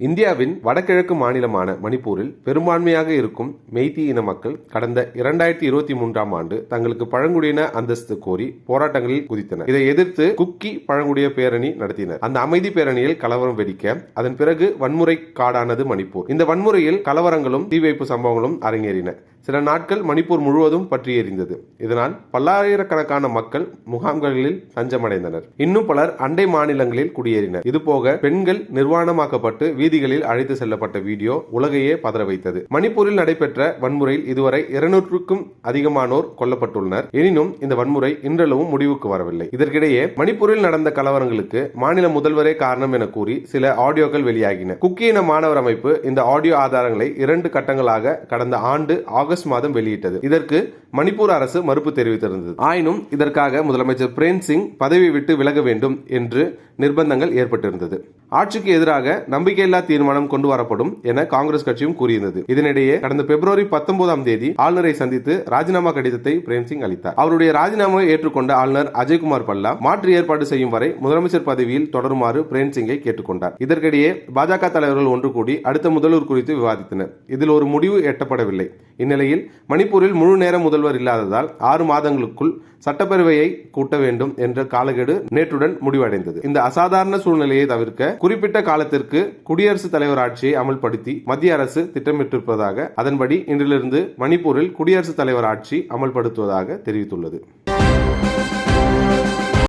இந்தியாவின் வடகிழக்கு மாநிலமான மணிப்பூரில் பெரும்பான்மையாக இருக்கும் மெய்தி இன மக்கள் கடந்த 2023ஆம் ஆண்டு தங்களுக்கு பழங்குடியின அந்தஸ்து கோரி போராட்டங்களில் குதித்தனர். இதை எதிர்த்து குக்கி பழங்குடிய பேரணி நடத்தினர். அந்த அமைதி பேரணியில் கலவரம் வெடிக்க அதன் பிறகு வன்முறை காடானது மணிப்பூர். இந்த வன்முறையில் கலவரங்களும் தீ வைப்பு சம்பவங்களும் அரங்கேறின. சில நாட்கள் மணிப்பூர் முழுவதும் பற்றி எரிந்தது. இதனால் பல்லாயிரக்கணக்கான மக்கள் முகாம்களில் தஞ்சமடைந்தனர். இன்னும் பலர் அண்டை மாநிலங்களில் குடியேறினர். இதுபோக பெண்கள் நிர்வாணமாக்கப்பட்டு வீதிகளில் அழைத்து செல்லப்பட்ட வீடியோ உலகையே பதற வைத்தது. மணிப்பூரில் நடைபெற்ற வன்முறையில் இதுவரை 200க்கும் அதிகமானோர் கொல்லப்பட்டுள்ளனர். எனினும் இந்த வன்முறை இன்றளவும் முடிவுக்கு வரவில்லை. இதற்கிடையே மணிப்பூரில் நடந்த கலவரங்களுக்கு மாநில முதல்வரே காரணம் என கூறி சில ஆடியோக்கள் வெளியாகின. குக்கி இன மாணவர் அமைப்பு இந்த ஆடியோ ஆதாரங்களை 2 கட்டங்களாக கடந்த ஆண்டு ஆகஸ்ட் மாதம் வெளியிட்டது. இதற்கு மணிப்பூர் அரசு மறுப்பு தெரிவித்திருந்தது. ஆயினும் இதற்காக முதலமைச்சர் பிரேம் சிங் பதவி விட்டு விலக வேண்டும் என்று நிர்பந்தங்கள் ஏற்பட்டிருந்தது. ஆட்சிக்கு எதிராக நம்பிக்கையில்லா தீர்மானம் கொண்டு வரப்படும் என காங்கிரஸ் கட்சியும் கூறியிருந்தது. இதனிடையே கடந்த பிப்ரவரி 19ஆம் தேதி ஆளுநரை சந்தித்து ராஜினாமா கடிதத்தை பிரேம் சிங் அளித்தார். அவருடைய ராஜினாமாவை ஏற்றுக்கொண்ட ஆளுநர் அஜய்குமார் பல்லா மாற்று ஏற்பாடு செய்யும் வரை முதலமைச்சர் பதவியில் தொடருமாறு பிரேம் சிங்கை கேட்டுக்கொண்டார். இதற்கிடையே பாஜக தலைவர்கள் ஒன்று கூடி அடுத்த முதல்வர் குறித்து விவாதித்தனர். இதில் ஒரு முடிவு எட்டப்படவில்லை. இந்நிலையில் மணிப்பூரில் முழு நேர முதல்வர் இல்லாததால் 6 மாதங்களுக்குள் சட்டப்பேரவையை கூட்ட வேண்டும் என்ற காலக்கெடு நேற்றுடன் முடிவடைந்தது. இந்த அசாதாரண சூழ்நிலையை தவிர்க்க குறிப்பிட்ட காலத்திற்கு குடியரசுத் தலைவர் ஆட்சியை அமல்படுத்தி மத்திய அரசு திட்டமிட்டிருப்பதாக, அதன்படி இன்றிலிருந்து மணிப்பூரில் குடியரசுத் தலைவர் ஆட்சி அமல்படுத்துவதாக தெரிவித்துள்ளது.